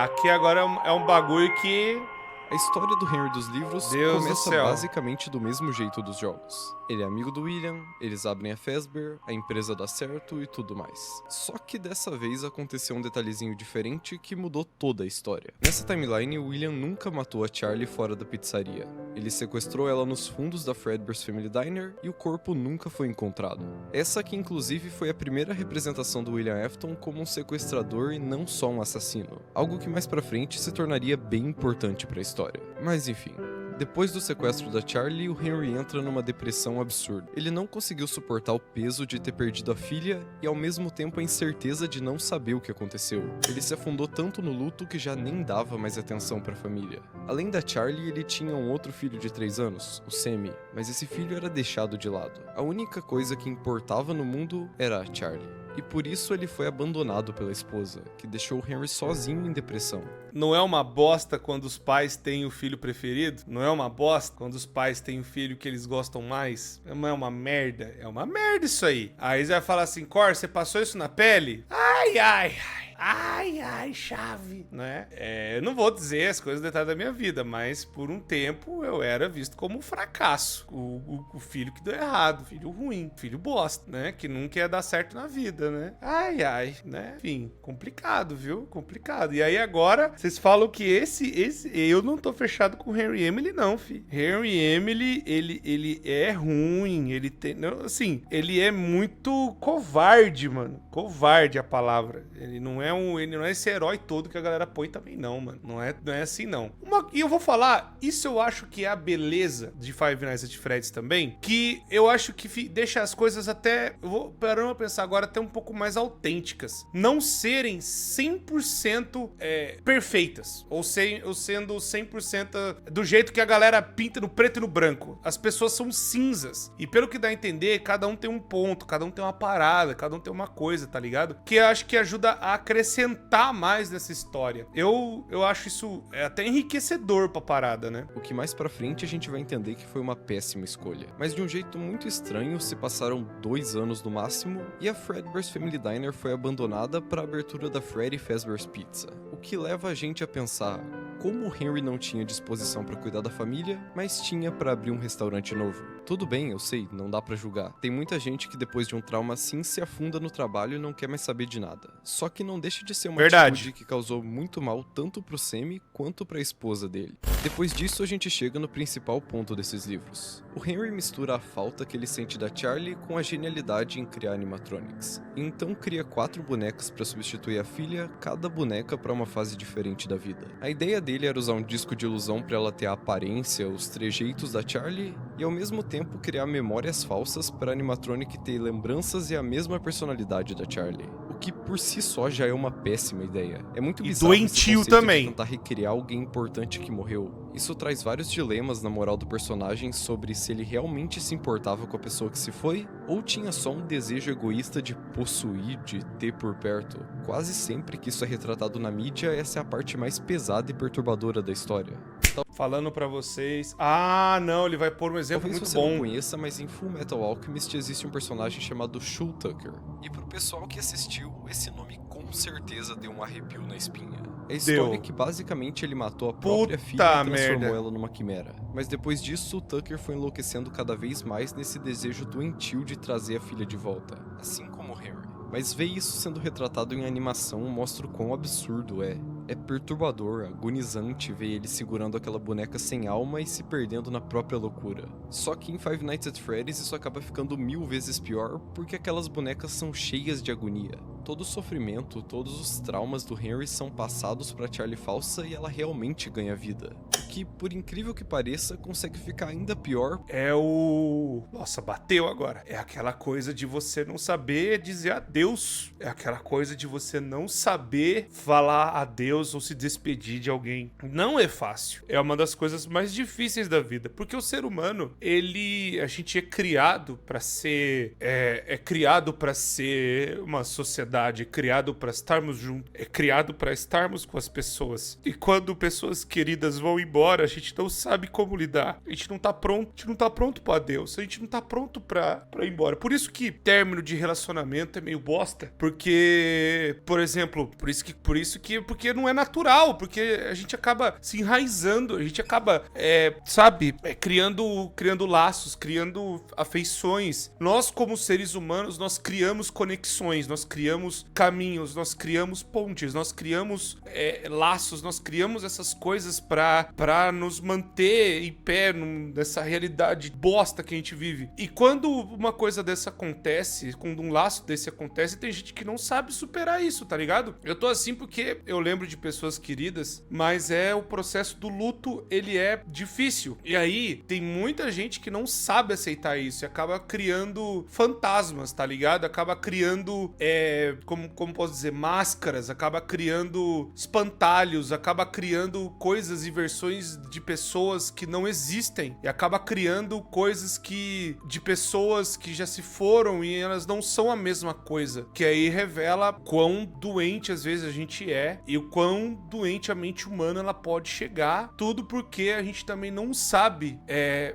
Speaker 1: Aqui agora é um bagulho que...
Speaker 2: A história do Henry dos livros
Speaker 1: Deus
Speaker 2: começa
Speaker 1: do céu.
Speaker 2: basicamente do mesmo jeito dos jogos. Ele é amigo do William, eles abrem a Fazbear, a empresa dá certo e tudo mais. Só que dessa vez aconteceu um detalhezinho diferente que mudou toda a história. Nessa timeline, o William nunca matou a Charlie fora da pizzaria. Ele sequestrou ela nos fundos da Fredbear's Family Diner e o corpo nunca foi encontrado. Essa aqui inclusive foi a primeira representação do William Afton como um sequestrador e não só um assassino. Algo que mais pra frente se tornaria bem importante pra história. Mas enfim, depois do sequestro da Charlie, o Henry entra numa depressão absurda. Ele não conseguiu suportar o peso de ter perdido a filha e ao mesmo tempo a incerteza de não saber o que aconteceu. Ele se afundou tanto no luto que já nem dava mais atenção pra família. Além da Charlie, ele tinha um outro filho de 3 anos, o Sammy, mas esse filho era deixado de lado. A única coisa que importava no mundo era a Charlie. E por isso ele foi abandonado pela esposa, que deixou o Henry sozinho em depressão.
Speaker 1: Não é uma bosta quando os pais têm o filho preferido? Não é uma bosta quando os pais têm o filho que eles gostam mais? Não é uma merda? É uma merda isso aí. Aí você vai falar assim, Cor, você passou isso na pele? Ai, ai, ai. Ai, ai, chave, né? Eu não vou dizer as coisas detalhes da minha vida, mas por um tempo eu era visto como um fracasso. O filho que deu errado, o filho ruim, o filho bosta, né? Que nunca ia dar certo na vida, né? Ai, ai, né? Enfim, complicado, viu? Complicado. E aí agora, vocês falam que esse eu não tô fechado com o Henry Emily, não, filho. Henry Emily, ele é ruim, ele tem... Não, assim, ele é muito covarde, mano. Covarde a palavra. Ele não é esse herói todo que a galera põe também, não, mano. Não é assim, não. E eu vou falar, isso eu acho que é a beleza de Five Nights at Freddy's também, que eu acho que deixa as coisas até, eu vou parando a pensar agora, até um pouco mais autênticas. Não serem 100% perfeitas, ou sendo 100% do jeito que a galera pinta no preto e no branco. As pessoas são cinzas. E pelo que dá a entender, cada um tem um ponto, cada um tem uma parada, cada um tem uma coisa, tá ligado? Que eu acho que ajuda a acrescentar mais nessa história. Eu acho isso até enriquecedor pra parada, né?
Speaker 2: O que mais pra frente a gente vai entender que foi uma péssima escolha. Mas de um jeito muito estranho, se passaram 2 anos no máximo, e a Fredbear's Family Diner foi abandonada para a abertura da Freddy Fazbear's Pizza. O que leva a gente a pensar como o Henry não tinha disposição para cuidar da família, mas tinha para abrir um restaurante novo. Tudo bem, eu sei, não dá pra julgar. Tem muita gente que depois de um trauma assim se afunda no trabalho e não quer mais saber de nada. Só que não deixa de ser uma atitude que causou muito mal tanto pro Sammy quanto pra esposa dele. Depois disso a gente chega no principal ponto desses livros. O Henry mistura a falta que ele sente da Charlie com a genialidade em criar animatronics. Então cria 4 bonecas pra substituir a filha, cada boneca pra uma fase diferente da vida. A ideia dele era usar um disco de ilusão pra ela ter a aparência, os trejeitos da Charlie e ao mesmo tempo criar memórias falsas para a animatronic ter lembranças e a mesma personalidade da Charlie. O que por si só já é uma péssima ideia. É muito bizarro
Speaker 1: doentio
Speaker 2: esse conceito
Speaker 1: também.
Speaker 2: de tentar recriar alguém importante que morreu. Isso traz vários dilemas na moral do personagem sobre se ele realmente se importava com a pessoa que se foi, ou tinha só um desejo egoísta de possuir, de ter por perto. Quase sempre que isso é retratado na mídia, essa é a parte mais pesada e perturbadora da história.
Speaker 1: Falando pra vocês... Ah, não, ele vai pôr um exemplo
Speaker 2: Talvez
Speaker 1: muito
Speaker 2: você
Speaker 1: bom.
Speaker 2: não conheça, mas em Full Metal Alchemist existe um personagem chamado Shul Tucker. E pro pessoal que assistiu, esse nome com certeza deu um arrepio na espinha. É a história
Speaker 1: Deu.
Speaker 2: que basicamente ele matou a própria
Speaker 1: Puta
Speaker 2: filha e transformou
Speaker 1: merda.
Speaker 2: ela numa quimera. Mas depois disso, o Tucker foi enlouquecendo cada vez mais nesse desejo doentio de trazer a filha de volta. Assim como o Henry. Mas ver isso sendo retratado em animação mostra o quão absurdo é. É perturbador, agonizante ver ele segurando aquela boneca sem alma e se perdendo na própria loucura. Só que em Five Nights at Freddy's isso acaba ficando 1000 vezes pior porque aquelas bonecas são cheias de agonia. Todo o sofrimento, todos os traumas do Henry são passados pra Charlie falsa e ela realmente ganha vida. O que, por incrível que pareça, consegue ficar ainda pior.
Speaker 1: É o... Nossa, bateu agora. É aquela coisa de você não saber dizer adeus. É aquela coisa de você não saber falar adeus ou se despedir de alguém. Não é fácil. É uma das coisas mais difíceis da vida. Porque o ser humano, a gente é criado pra ser... É criado pra ser uma sociedade. É criado pra estarmos juntos. É criado pra estarmos com as pessoas. E quando pessoas queridas vão embora, a gente não sabe como lidar. A gente não tá pronto. A gente não tá pronto pro adeus. A gente não tá pronto pra ir embora. Por isso que término de relacionamento é meio bosta. Porque, por exemplo, porque não é natural. Porque a gente acaba se enraizando. A gente acaba, criando laços, criando afeições. Nós, como seres humanos, nós criamos conexões. Nós criamos caminhos. Nós criamos pontes. Nós criamos laços. Nós criamos essas coisas pra nos manter em pé nessa realidade bosta que a gente vive. E quando uma coisa dessa acontece, quando um laço desse acontece, tem gente que não sabe superar isso, tá ligado? Eu tô assim porque eu lembro de pessoas queridas, mas o processo do luto, ele é difícil. E aí, tem muita gente que não sabe aceitar isso e acaba criando fantasmas, tá ligado? Acaba criando, como posso dizer, máscaras, acaba criando espantalhos, acaba criando coisas e versões de pessoas que não existem e acaba criando coisas de pessoas que já se foram e elas não são a mesma coisa, que aí revela quão doente às vezes a gente é e o quão doente a mente humana ela pode chegar, tudo porque a gente também não sabe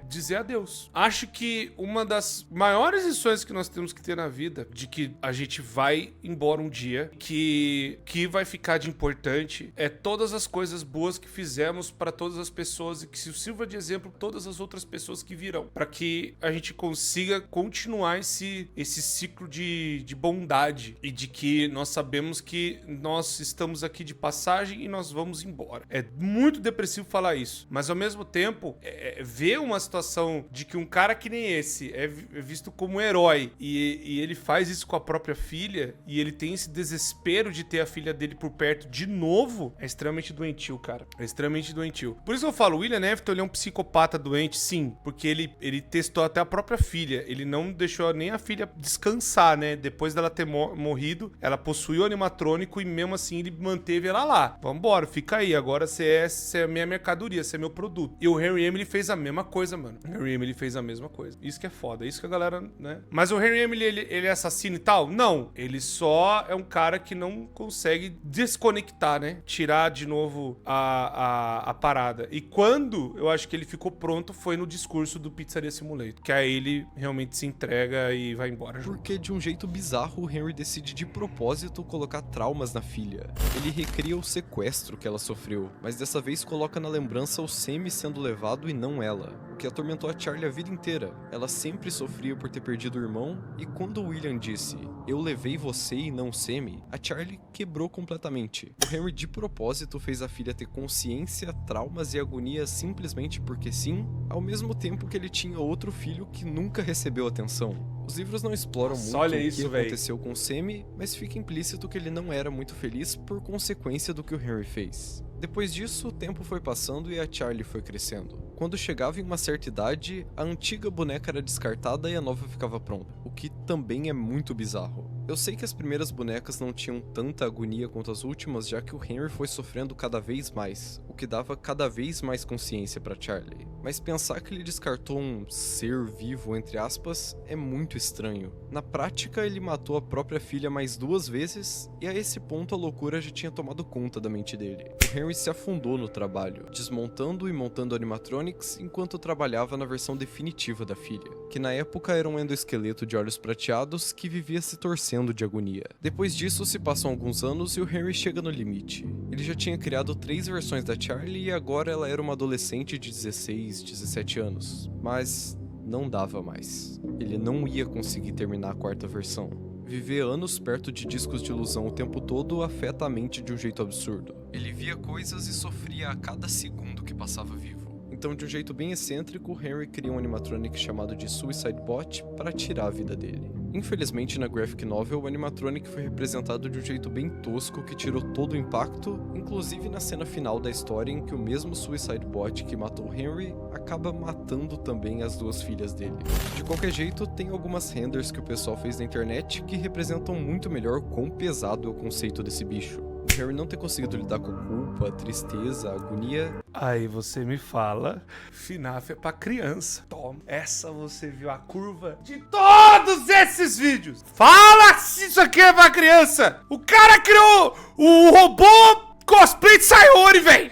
Speaker 1: dizer adeus. Acho que uma das maiores lições que nós temos que ter na vida, de que a gente vai embora um dia, que vai ficar de importante, é todas as coisas boas que fizemos para todas as pessoas e que se sirva de exemplo todas as outras pessoas que virão, para que a gente consiga continuar esse ciclo de bondade e de que nós sabemos que nós estamos aqui de passagem e nós vamos embora. É muito depressivo falar isso, mas ao mesmo tempo ver uma situação de que um cara que nem esse é visto como um herói e ele faz isso com a própria filha e ele tem esse desespero de ter a filha dele por perto de novo, é extremamente doentio, cara. É extremamente doentio. Por isso eu falo, o William Afton, ele é um psicopata doente, sim, porque ele testou até a própria filha. Ele não deixou nem a filha descansar, né? Depois dela ter morrido, ela possuiu o animatrônico e mesmo assim ele manteve ela lá. Vambora, fica aí. Agora você é a minha mercadoria, você é meu produto. E o Henry Emily fez a mesma coisa, mano. O Henry Emily fez a mesma coisa. Isso que é foda, isso que a galera, né? Mas o Henry Emily, ele é assassino e tal? Não. Ele só é um cara que não consegue desconectar, né? Tirar de novo a parada. E quando eu acho que ele ficou pronto foi no discurso do Pizzaria Simulator. Que aí ele realmente se entrega e vai embora.
Speaker 2: Porque de um jeito bizarro, o Henry decide de propósito colocar traumas na filha. Ele recria o sequestro que ela sofreu, mas dessa vez coloca na lembrança o Sammy sendo levado e não ela, o que atormentou a Charlie a vida inteira. Ela sempre sofria por ter perdido o irmão, e quando o William disse, eu levei você e não Sammy, a Charlie quebrou completamente. O Henry de propósito fez a filha ter consciência, traumas e agonia simplesmente porque sim, ao mesmo tempo que ele tinha outro filho que nunca recebeu atenção. Os livros não exploram muito o que aconteceu com o Sammy, mas fica implícito que ele não era muito feliz por consequência do que o Henry fez. Depois disso, o tempo foi passando e a Charlie foi crescendo. Quando chegava em uma certa idade, a antiga boneca era descartada e a nova ficava pronta, o que também é muito bizarro. Eu sei que as primeiras bonecas não tinham tanta agonia quanto as últimas, já que o Henry foi sofrendo cada vez mais, o que dava cada vez mais consciência pra Charlie. Mas pensar que ele descartou um ser vivo, entre aspas, é muito estranho. Na prática, ele matou a própria filha mais 2 vezes, e a esse ponto a loucura já tinha tomado conta da mente dele. O Henry se afundou no trabalho, desmontando e montando animatronics enquanto trabalhava na versão definitiva da filha, que na época era um endoesqueleto de olhos prateados que vivia se torcendo de agonia. Depois disso, se passam alguns anos e o Henry chega no limite. Ele já tinha criado 3 versões da Charlie e agora ela era uma adolescente de 16, 17 anos. Mas não dava mais. Ele não ia conseguir terminar a 4ª versão. Viver anos perto de discos de ilusão o tempo todo afeta a mente de um jeito absurdo. Ele via coisas e sofria a cada segundo que passava vivo. Então, de um jeito bem excêntrico, Henry cria um animatronic chamado de Suicide Bot para tirar a vida dele. Infelizmente, na graphic novel, o animatronic foi representado de um jeito bem tosco que tirou todo o impacto, inclusive na cena final da história em que o mesmo Suicide Bot que matou Henry acaba matando também as 2 filhas dele. De qualquer jeito, tem algumas renders que o pessoal fez na internet que representam muito melhor quão pesado é o conceito desse bicho. O Henry não ter conseguido lidar com culpa, tristeza, agonia.
Speaker 1: Aí você me fala, FNAF é pra criança. Toma, essa você viu a curva de todos esses vídeos. Fala se isso aqui é pra criança. O cara criou o robô cosplay de Sayori, velho.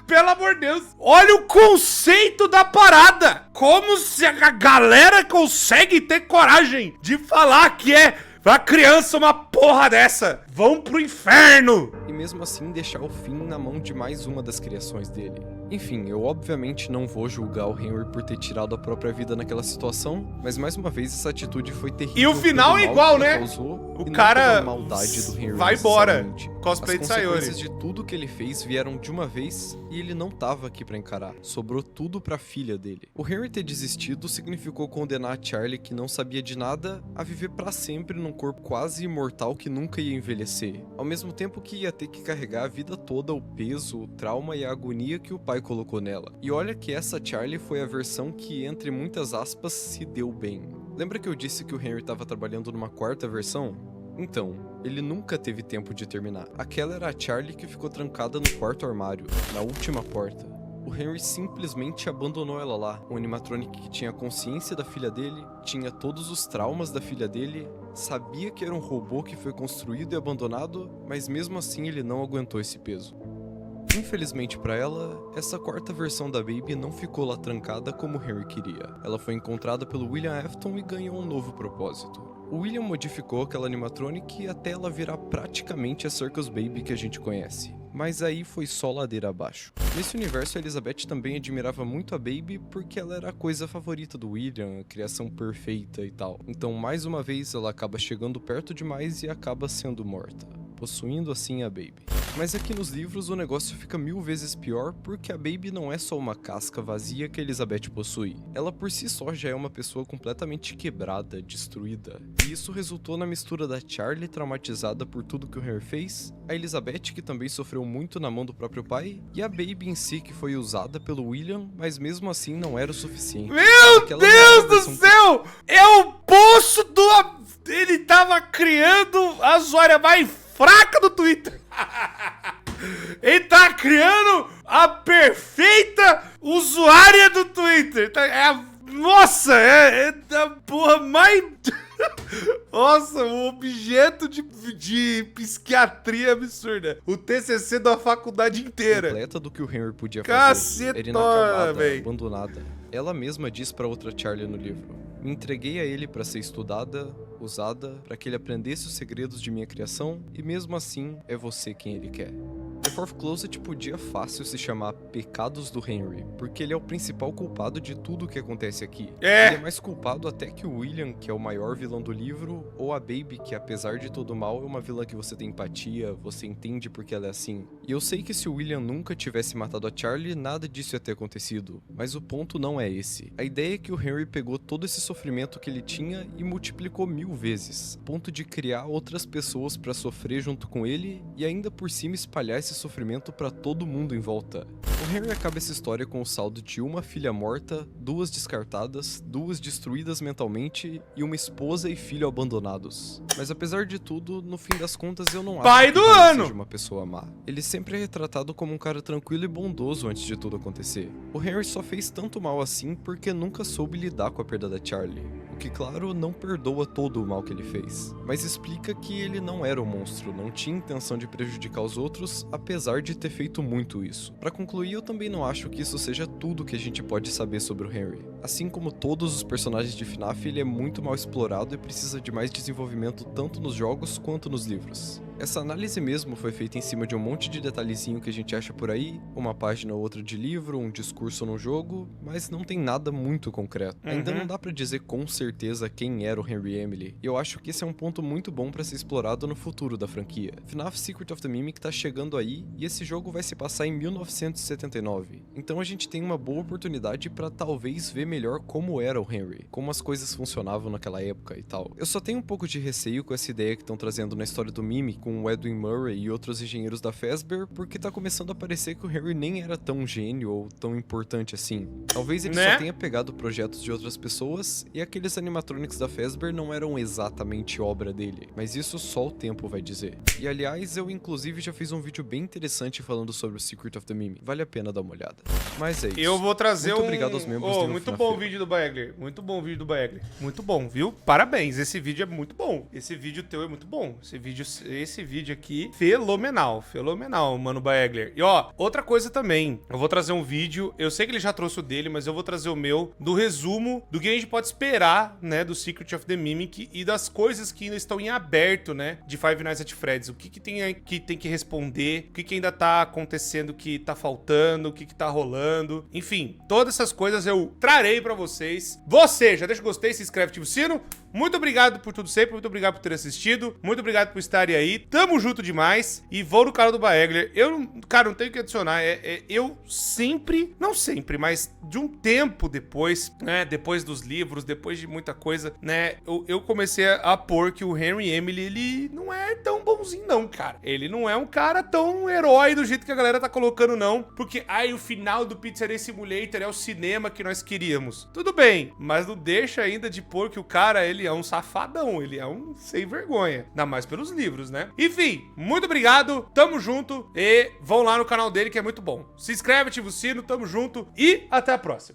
Speaker 1: Pelo amor de Deus. Olha o conceito da parada. Como se a galera consegue ter coragem de falar que é pra criança uma porra dessa. Vão pro inferno.
Speaker 2: E mesmo assim deixar o fim na mão de mais uma das criações dele. Enfim, eu obviamente não vou julgar o Henry por ter tirado a própria vida naquela situação, mas mais uma vez essa atitude foi terrível.
Speaker 1: E o final é igual, né? O cara
Speaker 2: maldade do Henry
Speaker 1: vai embora. Cosplay de Sayori.
Speaker 2: As consequências de tudo que ele fez vieram de uma vez e ele não tava aqui pra encarar. Sobrou tudo pra filha dele. O Henry ter desistido significou condenar a Charlie, que não sabia de nada, a viver pra sempre num corpo quase imortal que nunca ia envelhecer. Ao mesmo tempo que ia ter que carregar a vida toda o peso, o trauma e a agonia que o pai colocou nela. E olha que essa Charlie foi a versão que, entre muitas aspas, se deu bem. Lembra que eu disse que o Henry estava trabalhando numa 4ª versão? Então, ele nunca teve tempo de terminar. Aquela era a Charlie que ficou trancada no 4º armário, na última porta. O Henry simplesmente abandonou ela lá. Um animatronic que tinha consciência da filha dele, tinha todos os traumas da filha dele, sabia que era um robô que foi construído e abandonado, mas mesmo assim ele não aguentou esse peso. Infelizmente pra ela, essa 4ª versão da Baby não ficou lá trancada como o Henry queria. Ela foi encontrada pelo William Afton e ganhou um novo propósito. O William modificou aquela animatronic até ela virar praticamente a Circus Baby que a gente conhece. Mas aí foi só ladeira abaixo. Nesse universo, a Elizabeth também admirava muito a Baby porque ela era a coisa favorita do William, a criação perfeita e tal. Então, mais uma vez, ela acaba chegando perto demais e acaba sendo morta, possuindo assim a Baby. Mas aqui nos livros o negócio fica 1000 vezes pior porque a Baby não é só uma casca vazia que a Elizabeth possui. Ela por si só já é uma pessoa completamente quebrada, destruída. E isso resultou na mistura da Charlie traumatizada por tudo que o Henry fez, a Elizabeth que também sofreu muito na mão do próprio pai, e a Baby em si que foi usada pelo William, mas mesmo assim não era o suficiente.
Speaker 1: Meu Deus do céu! É o poço do... Ele tava criando a usuária mais fraca do Twitter. Ele tá criando a perfeita usuária do Twitter. Nossa, é a porra mais... Nossa, um objeto de psiquiatria absurda. O TCC da faculdade inteira.
Speaker 2: Completa do que o Henry podia fazer.
Speaker 1: Cacetona,
Speaker 2: era inacabada,
Speaker 1: véi.
Speaker 2: abandonada. Ela mesma diz pra outra Charlie no livro: me entreguei a ele pra ser estudada, usada, pra que ele aprendesse os segredos de minha criação, e mesmo assim é você quem ele quer. The Fourth Closet podia fácil se chamar Pecados do Henry, porque ele é o principal culpado de tudo o que acontece aqui. Ele é mais culpado até que o William, que é o maior vilão do livro, ou a Baby, que apesar de todo mal é uma vilã que você tem empatia, você entende porque ela é assim. E eu sei que se o William nunca tivesse matado a Charlie, nada disso ia ter acontecido, mas o ponto não é esse. A ideia é que o Henry pegou todo esse sofrimento que ele tinha e multiplicou 1000 vezes, a ponto de criar outras pessoas pra sofrer junto com ele e ainda por cima espalhar esse sofrimento pra todo mundo em volta. O Henry acaba essa história com o saldo de uma filha morta, 2 descartadas, 2 destruídas mentalmente e uma esposa e filho abandonados. Mas apesar de tudo, no fim das contas eu não
Speaker 1: Pai
Speaker 2: acho que
Speaker 1: do
Speaker 2: ele
Speaker 1: ano!
Speaker 2: seja uma pessoa má. Ele sempre é retratado como um cara tranquilo e bondoso antes de tudo acontecer. O Henry só fez tanto mal assim porque nunca soube lidar com a perda da Charlie. O que, claro, não perdoa todo o mal que ele fez, mas explica que ele não era um monstro, não tinha intenção de prejudicar os outros, apesar de ter feito muito isso. Pra concluir, eu também não acho que isso seja tudo que a gente pode saber sobre o Henry. Assim como todos os personagens de FNAF, ele é muito mal explorado e precisa de mais desenvolvimento tanto nos jogos quanto nos livros. Essa análise mesmo foi feita em cima de um monte de detalhezinho que a gente acha por aí, uma página ou outra de livro, um discurso no jogo, mas não tem nada muito concreto. Ainda não dá pra dizer com certeza quem era o Henry Emily, e eu acho que esse é um ponto muito bom pra ser explorado no futuro da franquia. FNAF Secret of the Mimic tá chegando aí, e esse jogo vai se passar em 1979, então a gente tem uma boa oportunidade pra talvez ver melhor como era o Henry, como as coisas funcionavam naquela época e tal. Eu só tenho um pouco de receio com essa ideia que estão trazendo na história do Mimic, com o Edwin Murray e outros engenheiros da Fazbear, porque tá começando a parecer que o Henry nem era tão gênio ou tão importante assim. Talvez ele
Speaker 1: Né?
Speaker 2: só tenha pegado projetos de outras pessoas e aqueles animatronics da Fazbear não eram exatamente obra dele, mas isso só o tempo vai dizer. E aliás, eu inclusive já fiz um vídeo bem interessante falando sobre o Secret of the Mimic, vale a pena dar uma olhada. Mas é isso.
Speaker 1: Eu vou trazer
Speaker 2: Muito obrigado aos membros do
Speaker 1: muito
Speaker 2: FNAF.
Speaker 1: bom o vídeo do Baegler. Muito bom o vídeo do Baegler. Muito bom, viu? Parabéns. Esse vídeo é muito bom. Esse vídeo teu é muito bom. Esse vídeo aqui, fenomenal. Fenomenal, mano Baegler. E ó, outra coisa também. Eu vou trazer um vídeo. Eu sei que ele já trouxe o dele, mas eu vou trazer o meu do resumo do que a gente pode esperar, né, do Secret of the Mimic e das coisas que ainda estão em aberto, né, de Five Nights at Freddy's. O que tem que responder, o que ainda tá acontecendo, que tá faltando, o que tá rolando. Enfim, todas essas coisas eu trarei pra vocês. Você, já deixa o gostei, se inscreve, ativa o sino. Muito obrigado por tudo sempre, muito obrigado por ter assistido, muito obrigado por estarem aí. Tamo junto demais e vou no canal do Baegler. Cara, não tenho o que adicionar. Eu sempre, não sempre, mas de um tempo depois, né, depois dos livros, depois de muita coisa, né, eu comecei a pôr que o Henry Emily, ele não é tão bonzinho não, cara. Ele não é um cara tão herói do jeito que a galera tá colocando não, porque o final do Pizzeria Simulator é o cinema que nós queríamos. Tudo bem, mas não deixa ainda de pôr que o cara, ele é um safadão, ele é um sem vergonha. Ainda mais pelos livros, né? Enfim, muito obrigado, tamo junto e vão lá no canal dele que é muito bom. Se inscreve, ativa o sino, tamo junto e até a próxima.